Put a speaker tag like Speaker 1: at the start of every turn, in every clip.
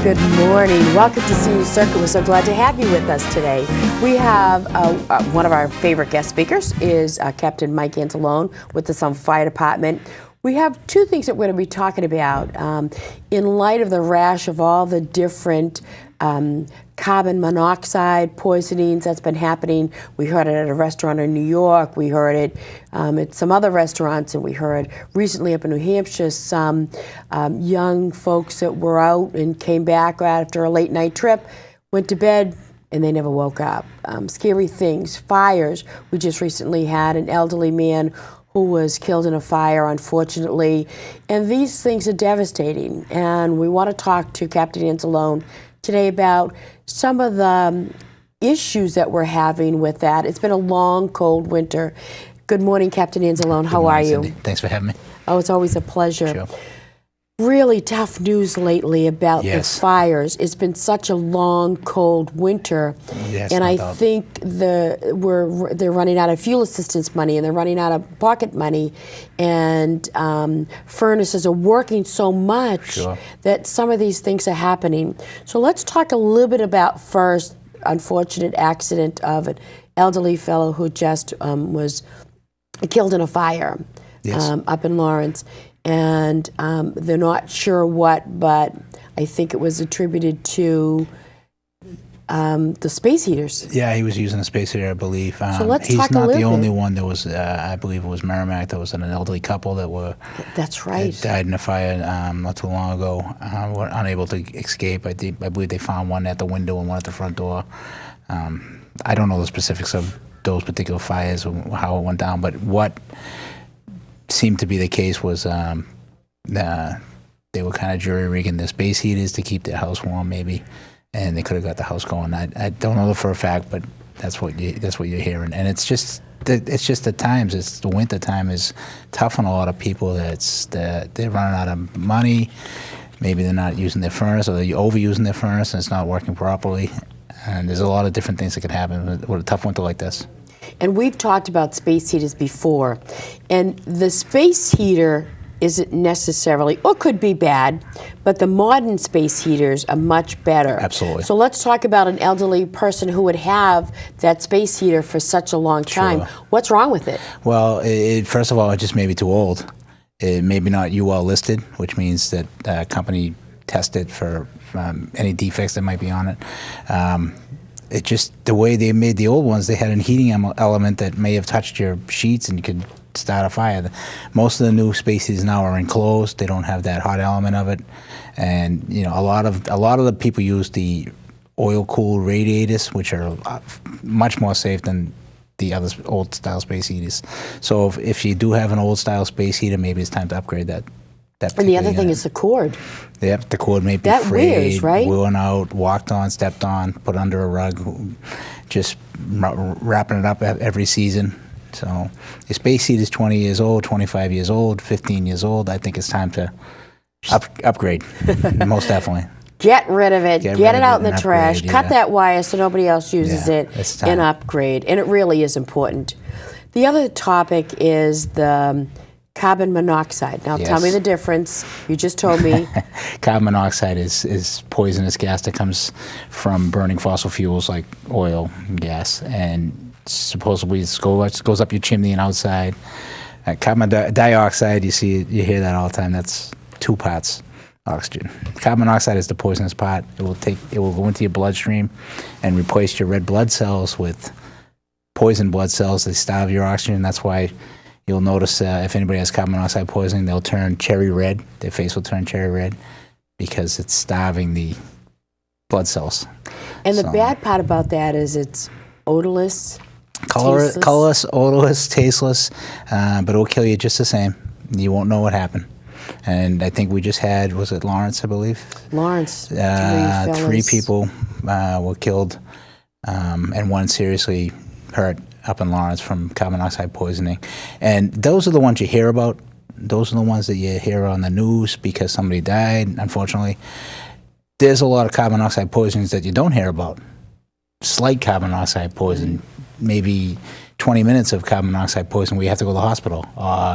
Speaker 1: Good morning. Welcome to Senior Circuit. We're so glad to have you with us today. We have one of our favorite guest speakers is Captain Mike Anzalone with the Somerville Fire Department. We have two things that we're going to be talking about in light of the rash of all the different carbon monoxide poisonings that's been happening. We heard it at a restaurant in New York. We heard it at some other restaurants, and we heard recently up in New Hampshire some young folks that were out and came back after a late night trip, went to bed, and they never woke up. Scary things, fires. We just recently had an elderly man who was killed in a fire, unfortunately. And these things are devastating. And we want to talk to Captain Anzalone today about some of the issues that we're having with that. It's been a long, cold winter. Good morning, Captain Anzalone. How are you?
Speaker 2: Cindy. Thanks for having me.
Speaker 1: Oh, it's always a pleasure.
Speaker 2: Sure.
Speaker 1: Really tough news lately about
Speaker 2: Yes.
Speaker 1: the fires. It's been such a long, cold winter,
Speaker 2: Yes,
Speaker 1: and
Speaker 2: no
Speaker 1: I
Speaker 2: doubt.
Speaker 1: think they're running out of fuel assistance money, and they're running out of pocket money, and furnaces are working so much
Speaker 2: Sure.
Speaker 1: that some of these things are happening. So let's talk a little bit about first unfortunate accident of an elderly fellow who just was killed in a fire.
Speaker 2: Yes.
Speaker 1: Up in Lawrence. And they're not sure what, but I think it was attributed to the space heaters.
Speaker 2: Yeah, he was using a space heater, I believe.
Speaker 1: So let's
Speaker 2: he's
Speaker 1: talk a
Speaker 2: not
Speaker 1: little
Speaker 2: the only
Speaker 1: bit.
Speaker 2: one. There was, I believe it was Merrimack. There was an elderly couple that were
Speaker 1: That's right.
Speaker 2: that died in a fire not too long ago. Were unable to escape. I believe they found one at the window and one at the front door. I don't know the specifics of those particular fires or how it went down, but what seemed to be the case was they were kind of jury-rigging their space heaters to keep their house warm, maybe, and they could have got the house going. I don't know for a fact, but that's what you're hearing, and it's just the times. It's the winter time is tough on a lot of people. They're running out of money. Maybe they're not using their furnace, or they're overusing their furnace and it's not working properly. And there's a lot of different things that could happen with a tough winter like this.
Speaker 1: And we've talked about space heaters before. And the space heater isn't necessarily, or could be bad, but the modern space heaters are much better.
Speaker 2: Absolutely.
Speaker 1: So let's talk about an elderly person who would have that space heater for such a long time.
Speaker 2: Sure.
Speaker 1: What's wrong with it?
Speaker 2: Well, first of all, it just may be too old. It may be not UL listed, which means that the company tested for any defects that might be on it. It just, the way they made the old ones, they had a heating element that may have touched your sheets and you could start a fire. Most of the new space heaters now are enclosed. They don't have that hot element of it. And you know, a lot of the people use the oil-cooled radiators, which are much more safe than the other old-style space heaters. So if you do have an old-style space heater, maybe it's time to upgrade that.
Speaker 1: And the other thing is the cord.
Speaker 2: Yep, the cord may be
Speaker 1: That
Speaker 2: frayed,
Speaker 1: wears, right?
Speaker 2: worn out, walked on, stepped on, put under a rug, just wrapping it up every season. So your space heat is 20 years old, 25 years old, 15 years old. I think it's time to upgrade, most definitely.
Speaker 1: Get rid of it. Get it out in the trash.
Speaker 2: Upgrade,
Speaker 1: Cut
Speaker 2: yeah.
Speaker 1: that wire so nobody else uses
Speaker 2: Yeah,
Speaker 1: it,
Speaker 2: it's time.
Speaker 1: and upgrade. And it really is important. The other topic is the carbon monoxide. Now, tell
Speaker 2: Yes.
Speaker 1: me the difference. You just told me.
Speaker 2: Carbon monoxide is poisonous gas that comes from burning fossil fuels like oil and gas, and supposedly it goes up your chimney and outside. Carbon dioxide, you hear that all the time. That's 2 parts oxygen. Carbon monoxide is the poisonous part. It will go into your bloodstream and replace your red blood cells with poison blood cells. They starve your oxygen. That's why you'll notice if anybody has carbon monoxide poisoning, they'll turn cherry red. Their face will turn cherry red because it's starving the blood cells.
Speaker 1: And the bad part about that is it's odorless, tasteless.
Speaker 2: Colorless, odorless, tasteless, but it will kill you just the same. You won't know what happened. And I think we just had, was it Lawrence, I believe?
Speaker 1: Lawrence,
Speaker 2: 3 people were killed and 1 seriously hurt up in Lawrence from carbon monoxide poisoning. And those are the ones you hear about. Those are the ones that you hear on the news because somebody died, unfortunately. There's a lot of carbon monoxide poisonings that you don't hear about. Slight carbon monoxide poison, maybe 20 minutes of carbon monoxide poisoning where you have to go to the hospital.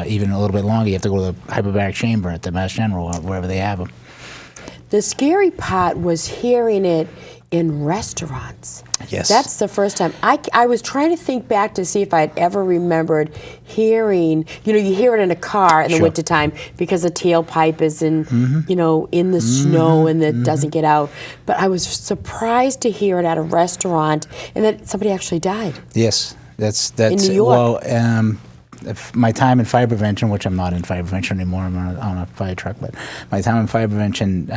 Speaker 2: Even a little bit longer, you have to go to the hyperbaric chamber at the Mass General or wherever they have them.
Speaker 1: The scary part was hearing it in restaurants.
Speaker 2: Yes.
Speaker 1: That's the first time. I was trying to think back to see if I'd ever remembered hearing, you hear it in a car in the
Speaker 2: Sure.
Speaker 1: wintertime because the tailpipe is in, in the snow and it doesn't get out. But I was surprised to hear it at a restaurant and that somebody actually died.
Speaker 2: Yes, that's
Speaker 1: in New York.
Speaker 2: Well, my time in fire prevention, which I'm not in fire prevention anymore, I'm on a fire truck, but my time in fire prevention,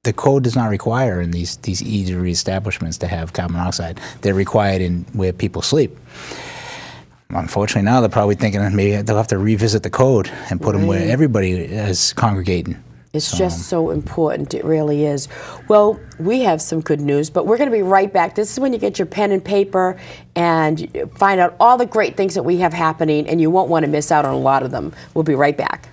Speaker 2: the code does not require in these eatery establishments to have carbon monoxide. They're required in where people sleep. Unfortunately, now they're probably thinking that maybe they'll have to revisit the code and put them where everybody is congregating.
Speaker 1: It's just so important. It really is. Well, we have some good news, but we're going to be right back. This is when you get your pen and paper and find out all the great things that we have happening, and you won't want to miss out on a lot of them. We'll be right back.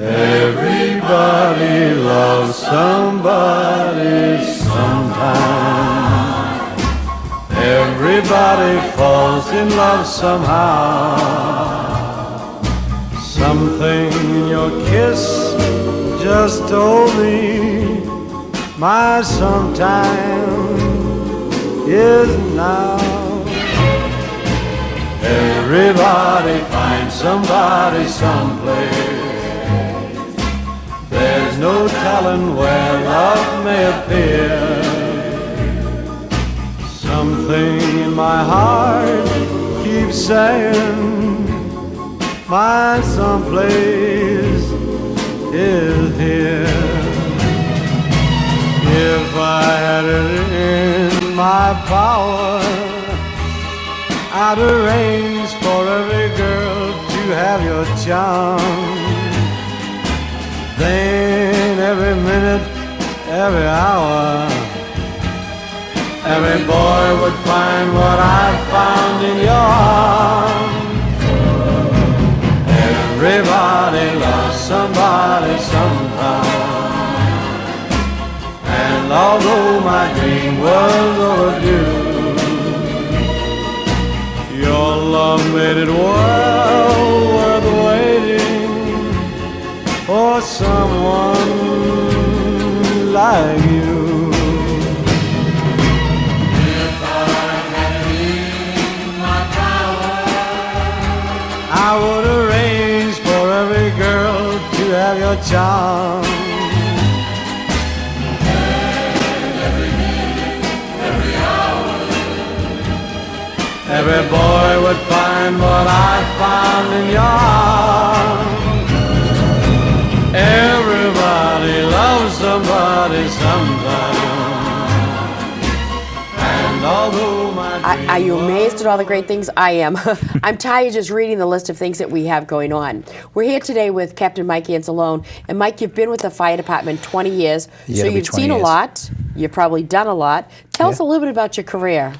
Speaker 3: Everybody loves somebody sometime. Everybody falls in love somehow. Something in your kiss just told me my sometime is now. Everybody finds somebody someplace. There's no telling where love may appear. Something in my heart keeps saying my someplace is here. If I had it in my power, I'd arrange for every girl to have your charm. Then every minute, every hour, every boy would find what I found in your arms. Everybody loves somebody sometime. And although my dream was overdue, your love made it well worth waiting for someone like you. If I had it in my power, I would arrange for every girl to have your charm. And every minute, every hour, every boy would find what I found in your arms. Everybody loves somebody sometime. And although my
Speaker 1: Are you amazed at all the great things? I am. I'm tired just reading the list of things that we have going on. We're here today with Captain Mike Anzalone. And Mike, you've been with the fire department 20 years, so you've seen a lot. You've probably done a lot. Tell us a little bit about your career.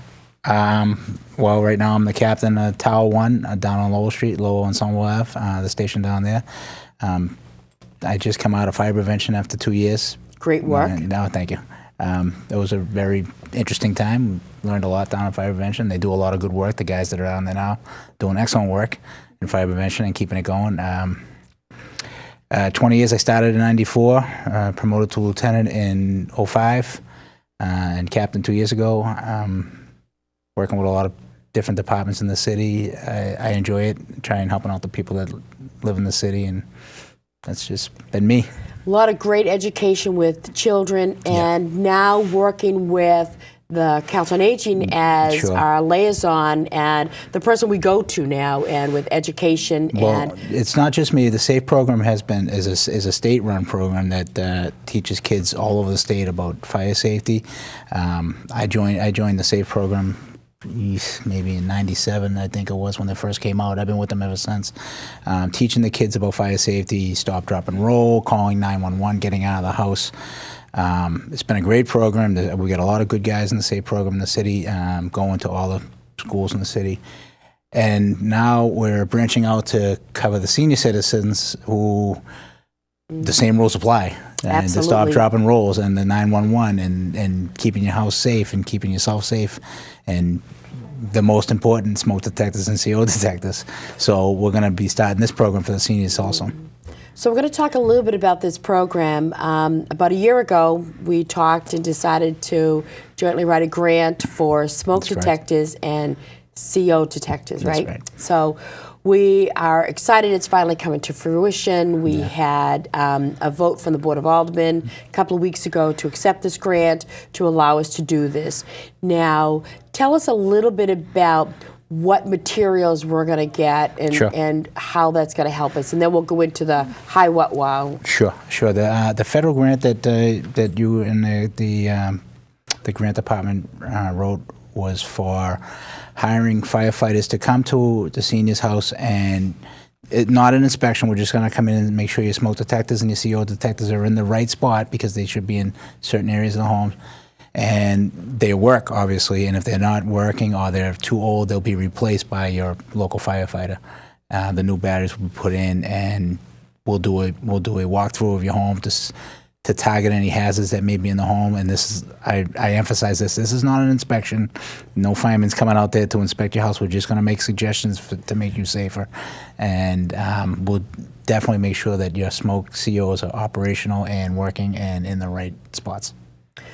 Speaker 2: Well, right now I'm the captain of Tower 1 down on Lowell Street, Lowell and Somerville Ave, the station down there. I just come out of fire prevention after 2 years.
Speaker 1: Great work.
Speaker 2: No, thank you. It was a very interesting time. Learned a lot down in fire prevention. They do a lot of good work. The guys that are down there now doing excellent work in fire prevention and keeping it going. 20 years I started in 94, promoted to lieutenant in 05, and captain 2 years ago. Working with a lot of different departments in the city. I enjoy it, trying helping out the people that live in the city, and that's just been me.
Speaker 1: A lot of great education with children, and now working with the Council on Aging as our liaison and the person we go to now, and with education.
Speaker 2: Well, it's not just me. The SAFE program is a state-run program that teaches kids all over the state about fire safety. I joined the SAFE program maybe in '97, I think it was, when they first came out. I've been with them ever since, teaching the kids about fire safety, stop, drop, and roll, calling 911, getting out of the house. It's been a great program. We got a lot of good guys in the SAFE program in the city, going to all the schools in the city. And now we're branching out to cover the senior citizens who the same rules apply. And the stop, drop, and rolls, and the 911, and keeping your house safe and keeping yourself safe, and the most important smoke detectors and CO detectors. So we're going to be starting this program for the seniors also.
Speaker 1: So we're going to talk a little bit about this program. About a year ago, we talked and decided to jointly write a grant for smoke detectors and CO detectors, right?
Speaker 2: That's right.
Speaker 1: So we are excited it's finally coming to fruition. We had a vote from the Board of Aldermen a couple of weeks ago to accept this grant to allow us to do this. Now, tell us a little bit about what materials we're going to get and how that's going to help us, and then we'll go into the high what wow.
Speaker 2: Sure. The federal grant that you and the grant department wrote was for hiring firefighters to come to the senior's house and not an inspection. We're just going to come in and make sure your smoke detectors and your CO detectors are in the right spot, because they should be in certain areas of the home. And they work, obviously, and if they're not working or they're too old, they'll be replaced by your local firefighter. The new batteries will be put in, and we'll do a walkthrough of your home to target any hazards that may be in the home. And this is, I emphasize this is not an inspection. No fireman's coming out there to inspect your house. We're just going to make suggestions to make you safer, and we'll definitely make sure that your smoke COs are operational and working and in the right spots.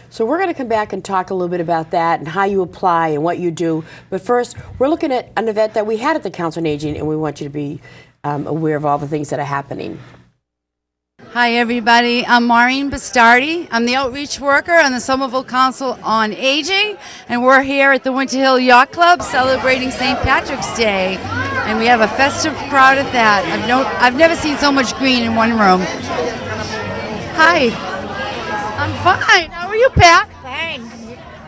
Speaker 1: So we're going to come back and talk a little bit about that and how you apply and what you do. But first, we're looking at an event that we had at the Council on Aging, and we want you to be aware of all the things that are happening.
Speaker 4: Hi, everybody. I'm Maureen Bastardi. I'm the outreach worker on the Somerville Council on Aging, and we're here at the Winter Hill Yacht Club celebrating St. Patrick's Day, and we have a festive crowd at that. I've never seen so much green in one room. Hi. I'm fine. How are you, Pat?
Speaker 5: Fine.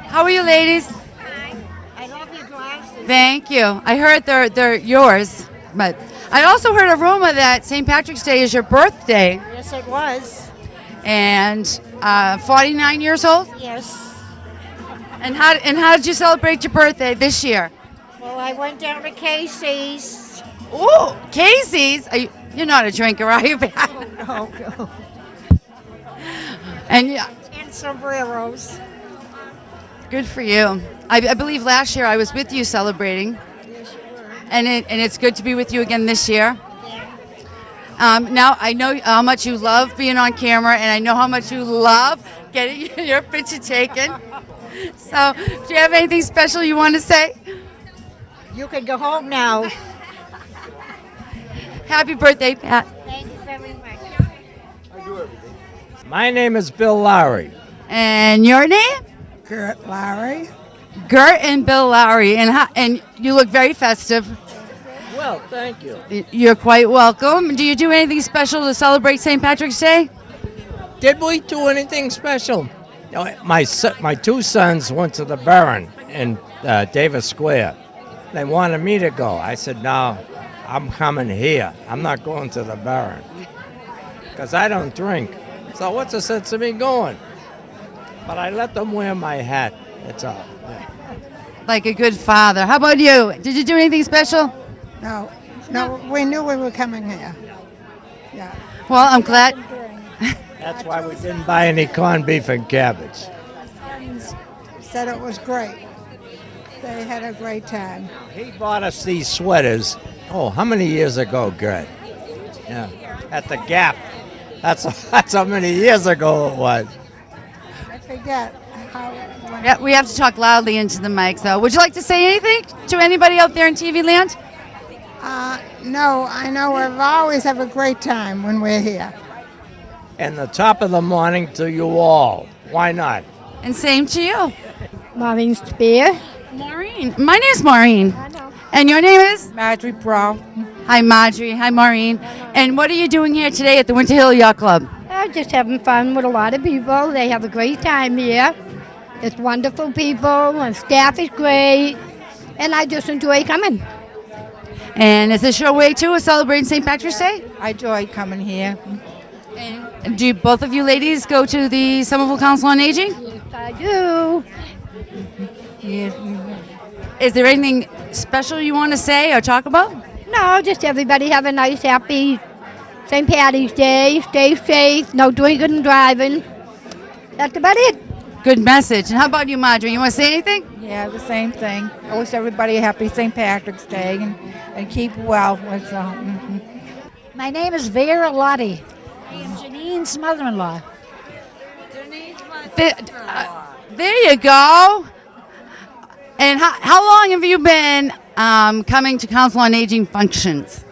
Speaker 4: How are you, ladies?
Speaker 5: Fine. I love your glasses.
Speaker 4: Thank you. I heard they're yours, but I also heard a rumor that St. Patrick's Day is your birthday.
Speaker 5: Yes, it was.
Speaker 4: And 49 years old?
Speaker 5: Yes.
Speaker 4: And how did you celebrate your birthday this year?
Speaker 5: Well, I went down to Casey's.
Speaker 4: Ooh, Casey's? You're not a drinker, are you, Pat?
Speaker 5: No.
Speaker 4: And
Speaker 5: sombreros.
Speaker 4: Good for you. I believe last year I was with you celebrating.
Speaker 5: Yes, you were.
Speaker 4: And it's good to be with you again this year. Now, I know how much you love being on camera, and I know how much you love getting your picture taken. So, do you have anything special you want to say?
Speaker 5: You can go home now.
Speaker 4: Happy birthday, Pat.
Speaker 5: Thank you very much.
Speaker 6: My name is Bill Lowry.
Speaker 4: And your name?
Speaker 7: Gert Lowry.
Speaker 4: Gert and Bill Lowry. And you look very festive.
Speaker 6: Well, thank you.
Speaker 4: You're quite welcome. Do you do anything special to celebrate St. Patrick's Day?
Speaker 6: Did we do anything special? No, my two sons went to the Baron in Davis Square. They wanted me to go. I said, no, I'm coming here. I'm not going to the Baron because I don't drink. So what's the sense of me going? But I let them wear my hat. That's all. Yeah.
Speaker 4: Like a good father. How about you? Did you do anything special?
Speaker 7: No, we knew we were coming here. Yeah.
Speaker 4: Well, I'm glad.
Speaker 6: That's why we didn't buy any corned beef and cabbage.
Speaker 7: Said it was great. They had a great time.
Speaker 6: He bought us these sweaters. Oh, how many years ago, Gert? Yeah, at the Gap. That's how many years ago it was.
Speaker 7: I forget how.
Speaker 4: Yeah, we have to talk loudly into the mic, though. Would you like to say anything to anybody out there in TV land?
Speaker 7: No, I know we've always have a great time when we're here.
Speaker 6: And the top of the morning to you all. Why not?
Speaker 4: And same to you.
Speaker 5: Maureen Spear.
Speaker 4: Maureen. My name's Maureen.
Speaker 5: I know.
Speaker 4: And your name is?
Speaker 7: Marjorie Brown.
Speaker 4: Hi, Marjorie. Hi, Maureen. And what are you doing here today at the Winter Hill Yacht Club?
Speaker 5: Just having fun with a lot of people. They have a great time here. It's wonderful people, and staff is great. And I just enjoy coming.
Speaker 4: And is this your way, too, of celebrating St. Patrick's Day?
Speaker 7: I enjoy coming here.
Speaker 4: And do both of you ladies go to the Somerville Council on Aging?
Speaker 5: Yes, I do.
Speaker 4: Is there anything special you want to say or talk about?
Speaker 5: No, just everybody have a nice, happy St. Patty's Day. Stay safe. No drinking and driving. That's about it.
Speaker 4: good message. And how about you, Marjorie? You want to say anything?
Speaker 7: Yeah, the same thing. I wish everybody a happy St. Patrick's Day and keep well. With,
Speaker 8: My name is Vera Lottie. Janine's mother-in-law.
Speaker 4: There you go. And how long have you been coming to Council on Aging functions?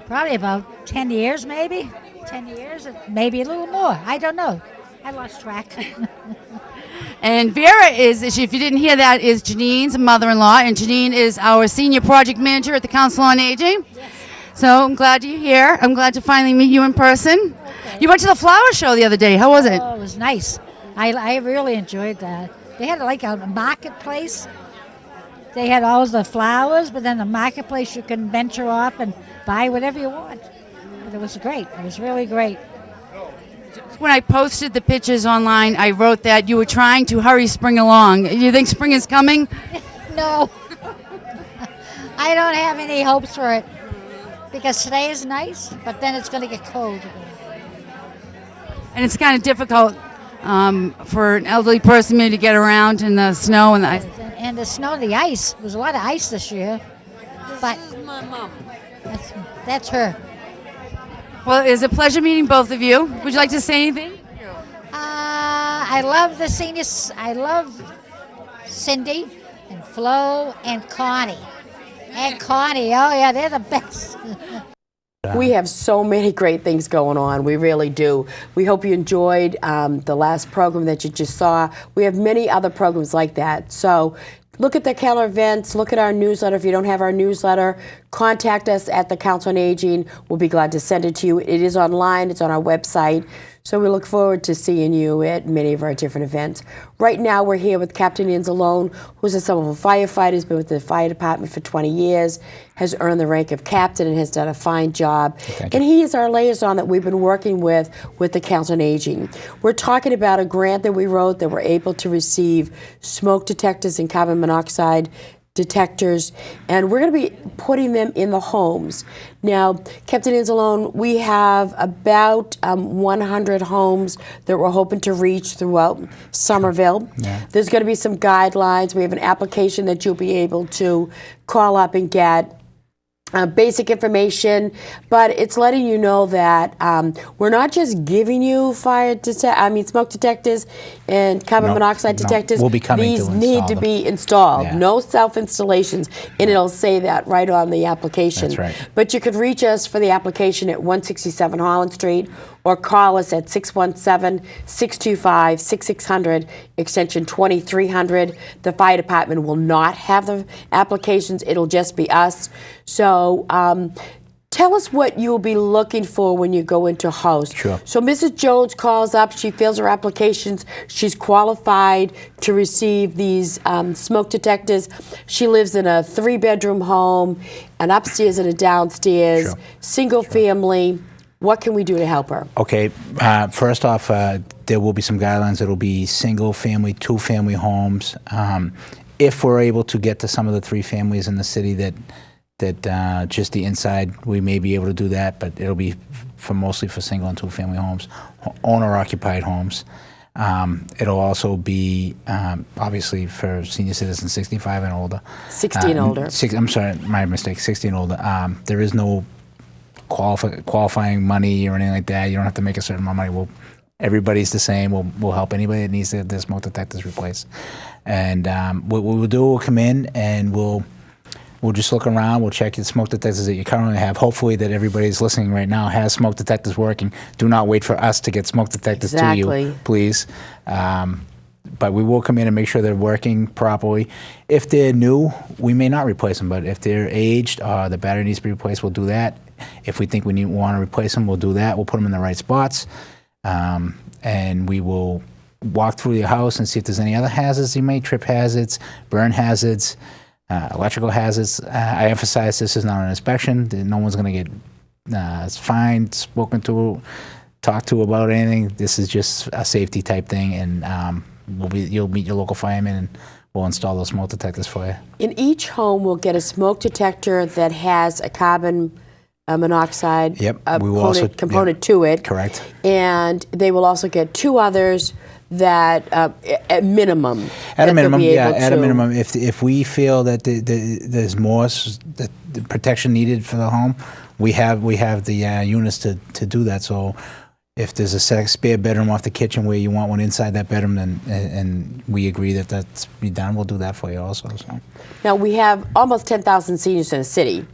Speaker 8: Probably about 10 years, maybe. 10 years, maybe a little more. I don't know. I lost track.
Speaker 4: And Vera is, if you didn't hear that, is Janine's mother-in-law, and Janine is our senior project manager at the Council on Aging. Yes. So I'm glad you're here. I'm glad to finally meet you in person. Okay. You went to the flower show the other day. How was it?
Speaker 8: Oh, it was nice. I really enjoyed that. They had like a marketplace. They had all the flowers, but then the marketplace you can venture off and buy whatever you want. But it was great. It was really great.
Speaker 4: When I posted the pictures online, I wrote that you were trying to hurry spring along. You think spring is coming?
Speaker 8: No. I don't have any hopes for it. Because today is nice, but then it's going to get cold.
Speaker 4: And it's kind of difficult for an elderly person maybe to get around in the snow and the ice.
Speaker 8: And the snow, the ice. There's a lot of ice this year. But
Speaker 7: This is my mom.
Speaker 8: That's her.
Speaker 4: Well, it was a pleasure meeting both of you. Would you like to say anything?
Speaker 8: I love the seniors. I love Cindy and Flo and Connie. And Connie, oh yeah, they're the best.
Speaker 1: We have so many great things going on. We really do. We hope you enjoyed the last program that you just saw. We have many other programs like that. So look at the calendar events. Look at our newsletter. If you don't have our newsletter, contact us at the Council on Aging. We'll be glad to send it to you. It is online. It's on our website. So we look forward to seeing you at many of our different events. Right now we're here with Captain Anzalone, who's a Somerville firefighter, has been with the fire department for 20 years, has earned the rank of captain and has done a fine job. And he is our liaison that we've been working with the Council on Aging. We're talking about a grant that we wrote that we're able to receive smoke detectors and carbon monoxide detectors, and we're going to be putting them in the homes. Now, Captain Anzalone, we have about 100 homes that we're hoping to reach throughout Somerville. Yeah. There's going to be some guidelines. We have an application that you'll be able to call up and get basic information, but it's letting you know that we're not just giving you smoke detectors and carbon monoxide detectors.
Speaker 2: We'll be coming
Speaker 1: These
Speaker 2: to
Speaker 1: need to be installed.
Speaker 2: Yeah.
Speaker 1: No self-installations, and it'll say that right on the application.
Speaker 2: That's right.
Speaker 1: But you could reach us for the application at 167 Holland Street or call us at 617-625-6600, extension 2300. The fire department will not have the applications. It'll just be us. So tell us what you'll be looking for when you go into a house.
Speaker 2: Sure.
Speaker 1: So Mrs. Jones calls up, she fills her applications, she's qualified to receive these smoke detectors. She lives in a 3-bedroom home, an upstairs and a downstairs, single family. What can we do to help her?
Speaker 2: Okay, first off, there will be some guidelines. It'll be single family, 2-family homes. If we're able to get to some of the 3 families in the city that just the inside, we may be able to do that, but it'll be mostly for single and 2-family homes, owner-occupied homes. It'll also be obviously for senior citizens 65 and older.
Speaker 1: 60 and older.
Speaker 2: I'm sorry, my mistake, 60 and older. There is no qualifying money or anything like that. You don't have to make a certain amount of money. Everybody's the same. We'll help anybody that needs their smoke detectors replaced. And what we'll do, we'll come in and we'll just look around. We'll check the smoke detectors that you currently have. Hopefully that everybody's listening right now has smoke detectors working. Do not wait for us to get smoke detectors to you, please. But we will come in and make sure they're working properly. If they're new, we may not replace them, but if they're aged, the battery needs to be replaced, we'll do that. If we think we want to replace them, we'll do that. We'll put them in the right spots. And we will walk through your house and see if there's any other hazards you may, trip hazards, burn hazards, electrical hazards. I emphasize this is not an inspection. No one's going to get fined, spoken to, talked to about anything. This is just a safety type thing, and you'll meet your local fireman and we'll install those smoke detectors for you.
Speaker 1: In each home, we'll get a smoke detector that has a carbon monoxide component to it.
Speaker 2: Correct.
Speaker 1: And they will also get 2 others that at minimum.
Speaker 2: At
Speaker 1: that
Speaker 2: a minimum,
Speaker 1: they'll be
Speaker 2: yeah.
Speaker 1: able
Speaker 2: At a
Speaker 1: to-
Speaker 2: minimum, if we feel that there's more the protection needed for the home, we have the units to do that. So if there's a spare bedroom off the kitchen where you want one inside that bedroom, then and we agree that that's be done, we'll do that for you also. So.
Speaker 1: Now, we have almost 10,000 seniors in the city,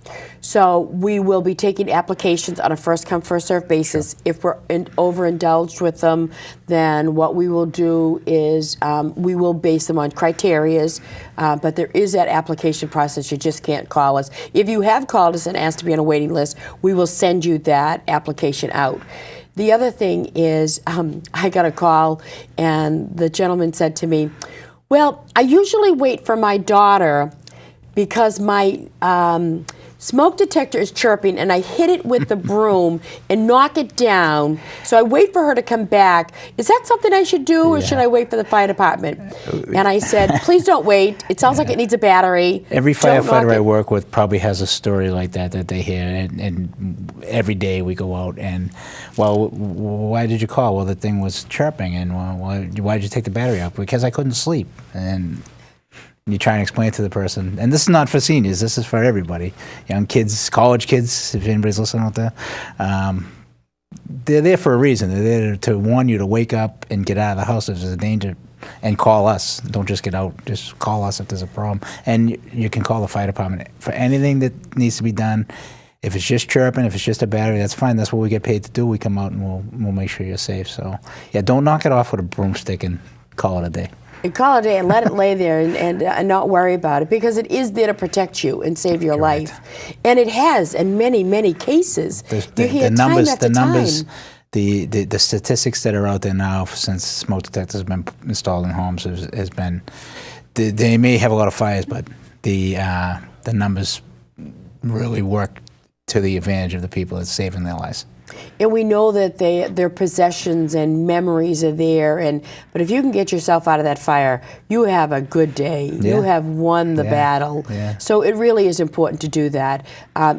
Speaker 1: so we will be taking applications on a first-come, first-served basis.
Speaker 2: Sure.
Speaker 1: If we're overindulged with them, then what we will do is we will base them on criterias, but there is that application process. You just can't call us. If you have called us and asked to be on a waiting list, we will send you that application out. The other thing is, I got a call, and the gentleman said to me, well, I usually wait for my daughter because my smoke detector is chirping, and I hit it with the broom and knock it down, so I wait for her to come back. Is that something I should do, or should I wait for the fire department? And I said, please don't wait. It sounds like it needs a battery.
Speaker 2: Every
Speaker 1: Don't knock
Speaker 2: firefighter I
Speaker 1: it.
Speaker 2: work with probably has a story like that they hear, and every day we go out and, well, why did you call? Well, the thing was chirping, and well, why did you take the battery out? Because I couldn't sleep. And you try and explain it to the person, and this is not for seniors, this is for everybody, young kids, college kids, if anybody's listening out there. They're there for a reason. They're there to warn you to wake up and get out of the house if there's a danger, and call us. Don't just get out, just call us if there's a problem. And you can call the fire department for anything that needs to be done. If it's just chirping, if it's just a battery, that's fine. That's what we get paid to do. We come out and we'll make sure you're safe. So yeah, don't knock it off with a broomstick and call it a day.
Speaker 1: And call it a day and let it lay there and not worry about it, because it is there to protect you and save your
Speaker 2: Correct.
Speaker 1: life. And it has in many, many cases. You hear time after time.
Speaker 2: The statistics that are out there now since smoke detectors have been installed in homes has been, they may have a lot of fires, but the numbers really work to the advantage of the people that's saving their lives.
Speaker 1: And we know that their possessions and memories are there. But if you can get yourself out of that fire, you have a good day.
Speaker 2: Yeah.
Speaker 1: You have won the battle.
Speaker 2: Yeah.
Speaker 1: So it really is important to do that.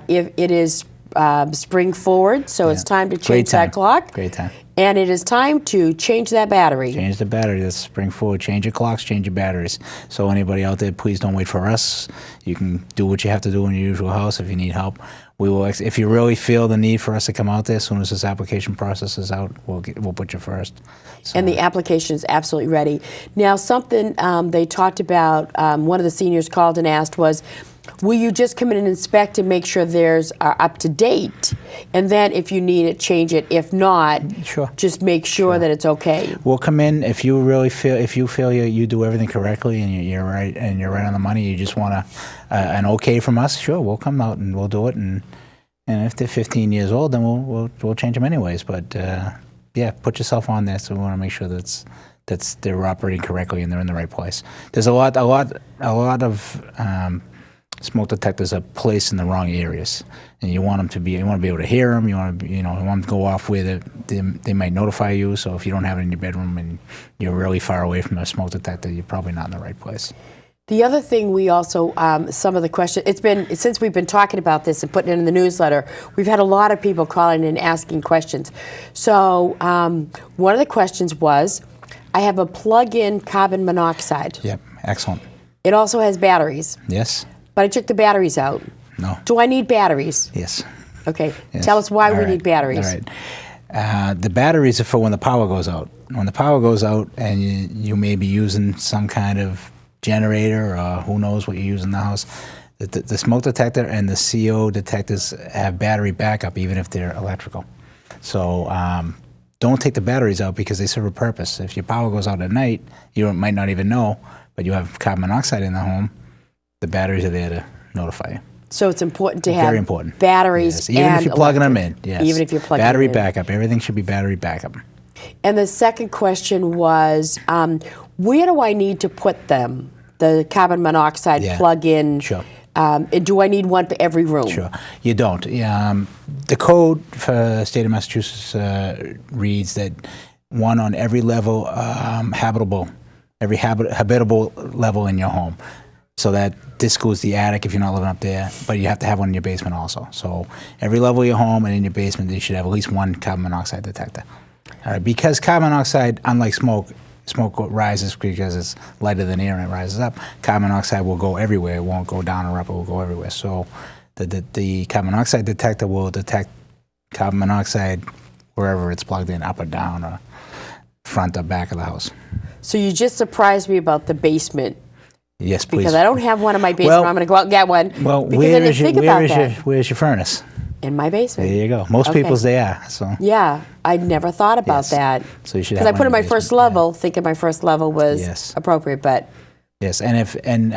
Speaker 1: If it is spring forward, so it's time to change that clock.
Speaker 2: Great time.
Speaker 1: And it is time to change that battery.
Speaker 2: Change the battery. That's spring forward. Change your clocks, change your batteries. So anybody out there, please don't wait for us. You can do what you have to do in your usual house if you need help. We will. If you really feel the need for us to come out there, as soon as this application process is out, we'll put you first. So.
Speaker 1: And the application is absolutely ready. Now, something they talked about, one of the seniors called and asked was, will you just come in and inspect and make sure theirs are up to date? And then if you need it, change it. If not,
Speaker 2: Sure.
Speaker 1: just make sure that it's okay.
Speaker 2: We'll come in if you really feel you do everything correctly and you're right on the money. You just want an okay from us. Sure, we'll come out and we'll do it. And if they're 15 years old, then we'll change them anyways. But yeah, put yourself on there. So we want to make sure that's they're operating correctly and they're in the right place. There's a lot of smoke detectors are placed in the wrong areas, and you want to be able to hear them. You want them to go off where they might notify you. So if you don't have it in your bedroom and you're really far away from a smoke detector, you're probably not in the right place.
Speaker 1: The other thing we also, some of the questions, it's been, since we've been talking about this and putting it in the newsletter, we've had a lot of people calling and asking questions. So one of the questions was, I have a plug-in carbon monoxide.
Speaker 2: Yep, excellent.
Speaker 1: It also has batteries.
Speaker 2: Yes.
Speaker 1: But I took the batteries out.
Speaker 2: No.
Speaker 1: Do I need batteries?
Speaker 2: Yes.
Speaker 1: Okay.
Speaker 2: Yes.
Speaker 1: Tell us why
Speaker 2: All
Speaker 1: we
Speaker 2: right.
Speaker 1: need batteries.
Speaker 2: All right. The batteries are for when the power goes out. When the power goes out and you may be using some kind of generator or who knows what you use in the house, the smoke detector and the CO detectors have battery backup even if they're electrical. So don't take the batteries out because they serve a purpose. If your power goes out at night, you might not even know, but you have carbon monoxide in the home, the batteries are there to notify you.
Speaker 1: So it's important to have
Speaker 2: Very important.
Speaker 1: batteries
Speaker 2: Yes. Even
Speaker 1: and
Speaker 2: if you're plugging
Speaker 1: electric.
Speaker 2: them in. Yes.
Speaker 1: Even if you're plugging
Speaker 2: battery
Speaker 1: them in.
Speaker 2: backup. Everything should be battery backup.
Speaker 1: And the second question was, where do I need to put them? The carbon monoxide plug-in.
Speaker 2: Sure.
Speaker 1: Do I need one for every room?
Speaker 2: Sure. You don't. The code for the state of Massachusetts reads that one on every level habitable level in your home. So that this goes the attic if you're not living up there, but you have to have one in your basement also. So every level of your home and in your basement, you should have at least one carbon monoxide detector. All right, because carbon monoxide, unlike smoke, smoke rises because it's lighter than air and it rises up. Carbon monoxide will go everywhere. It won't go down or up. It will go everywhere. So the carbon monoxide detector will detect carbon monoxide wherever it's plugged in, up or down, or front or back of the house.
Speaker 1: So you just surprised me about the basement.
Speaker 2: Yes, please.
Speaker 1: Because I don't have one in my basement. I'm going to go out and get one.
Speaker 2: Well,
Speaker 1: where's
Speaker 2: your furnace?
Speaker 1: In my basement.
Speaker 2: There you go. Most people's they are. So.
Speaker 1: Yeah, I never thought about that.
Speaker 2: So you should.
Speaker 1: Because I put in my first level, thinking my first level was appropriate, but.
Speaker 2: Yes, and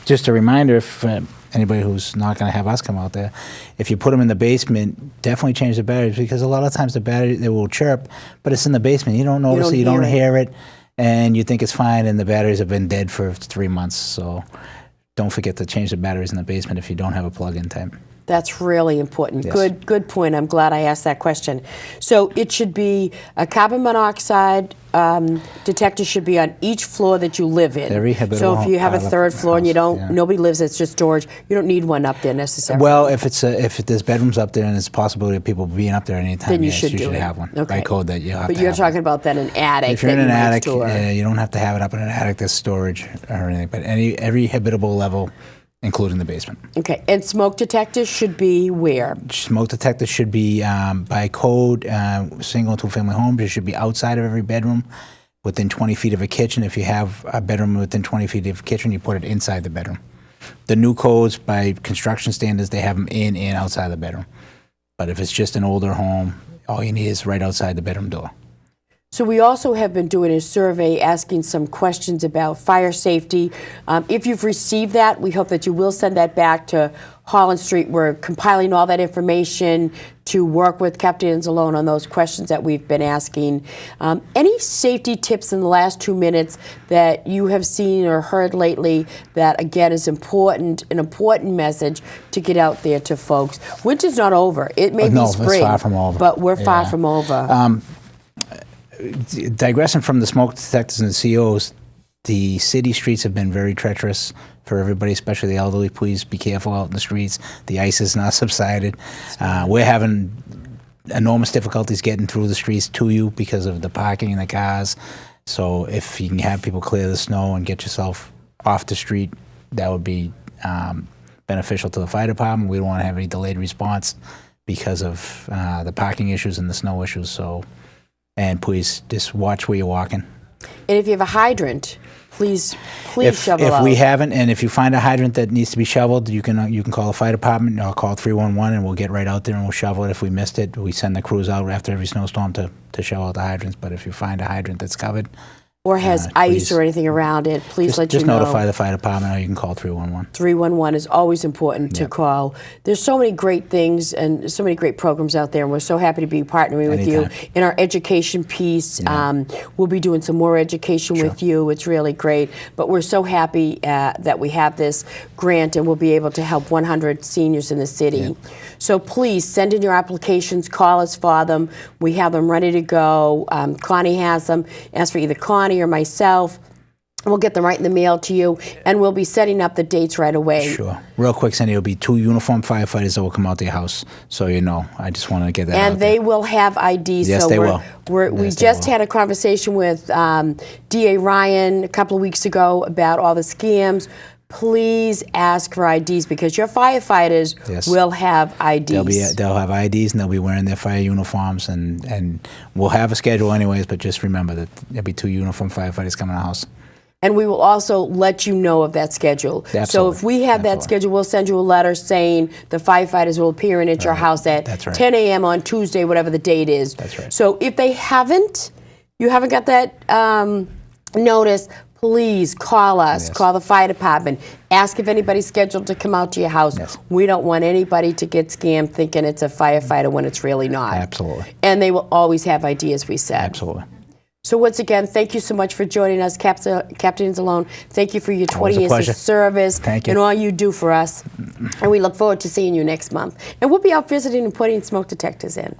Speaker 2: just a reminder, if anybody who's not going to have us come out there, if you put them in the basement, definitely change the batteries, because a lot of times the battery, they will chirp, but it's in the basement. You don't notice it, you don't hear it, and you think it's fine, and the batteries have been dead for 3 months. So don't forget to change the batteries in the basement if you don't have a plug-in type.
Speaker 1: That's really important.
Speaker 2: Yes.
Speaker 1: Good point. I'm glad I asked that question. So it should be a carbon monoxide detector should be on each floor that you live in. So if you have a third floor and you don't, nobody lives, it's just storage. You don't need one up there necessarily.
Speaker 2: Well, if there's bedrooms up there and there's a possibility of people being up there anytime,
Speaker 1: then you
Speaker 2: yes,
Speaker 1: should
Speaker 2: you should have one.
Speaker 1: Okay.
Speaker 2: By code that you have.
Speaker 1: But
Speaker 2: to
Speaker 1: you're
Speaker 2: have
Speaker 1: talking
Speaker 2: one.
Speaker 1: about then an attic.
Speaker 2: If you're in an attic,
Speaker 1: you
Speaker 2: don't have to have it up in an attic. There's storage or anything, but every habitable level, including the basement.
Speaker 1: Okay, and smoke detectors should be where?
Speaker 2: Smoke detectors should be, by code, single and two-family homes, it should be outside of every bedroom, within 20 feet of a kitchen. If you have a bedroom within 20 feet of a kitchen, you put it inside the bedroom. The new codes, by construction standards, they have them in and outside the bedroom. But if it's just an older home, all you need is right outside the bedroom door.
Speaker 1: So we also have been doing a survey asking some questions about fire safety. If you've received that, we hope that you will send that back to Holland Street. We're compiling all that information to work with Captain Anzalone on those questions that we've been asking. Any safety tips in the last 2 minutes that you have seen or heard lately that, again, is important, an important message to get out there to folks? Winter's not over. It may be spring,
Speaker 2: it's far from over.
Speaker 1: But we're far from over.
Speaker 2: Digressing from the smoke detectors and the COs, the city streets have been very treacherous for everybody, especially the elderly. Please be careful out in the streets. The ice has not subsided. We're having enormous difficulties getting through the streets to you because of the parking and the cars. So if you can have people clear the snow and get yourself off the street, that would be beneficial to the fire department. We don't want to have any delayed response because of the parking issues and the snow issues. So. And please just watch where you're walking.
Speaker 1: And if you have a hydrant, please shovel out.
Speaker 2: If we haven't, and if you find a hydrant that needs to be shoveled, you can call the fire department or call 311, and we'll get right out there and we'll shovel it. If we missed it, we send the crews out after every snowstorm to shovel out the hydrants. But if you find a hydrant that's covered,
Speaker 1: or has ice or anything around it, please let you know.
Speaker 2: Just notify the fire department, or you can call 311.
Speaker 1: 311 is always important to call. There's so many great things and so many great programs out there, and we're so happy to be partnering with you in our education piece. We'll be doing some more education with you. It's really great. But we're so happy that we have this grant, and we'll be able to help 100 seniors in the city. So please send in your applications, call us for them. We have them ready to go. Connie has them. Ask for either Connie or myself. We'll get them right in the mail to you, and we'll be setting up the dates right away.
Speaker 2: Sure. Real quick, Cindy, it'll be 2 uniformed firefighters that will come out to your house, so you know. I just want to get that out
Speaker 1: And they will have IDs.
Speaker 2: Yes,
Speaker 1: so
Speaker 2: they will.
Speaker 1: We just had a conversation with DA Ryan a couple of weeks ago about all the scams. Please ask for IDs, because your firefighters will have IDs.
Speaker 2: They'll have IDs, and they'll be wearing their fire uniforms, and we'll have a schedule anyways, but just remember that there'll be 2 uniformed firefighters coming to the house.
Speaker 1: And we will also let you know of that schedule.
Speaker 2: Absolutely.
Speaker 1: So if we have that schedule, we'll send you a letter saying the firefighters will appear in at your house at 10 a.m. on Tuesday, whatever the date is.
Speaker 2: That's right.
Speaker 1: So if you haven't got that notice, please call us, call the fire department, ask if anybody's scheduled to come out to your house. We don't want anybody to get scammed thinking it's a firefighter when it's really not.
Speaker 2: Absolutely.
Speaker 1: And they will always have ID, as we said.
Speaker 2: Absolutely.
Speaker 1: So once again, thank you so much for joining us, Captain Anzalone. Thank you for your 20 years of service and all you do for us. And we look forward to seeing you next month. And we'll be out visiting and putting smoke detectors in.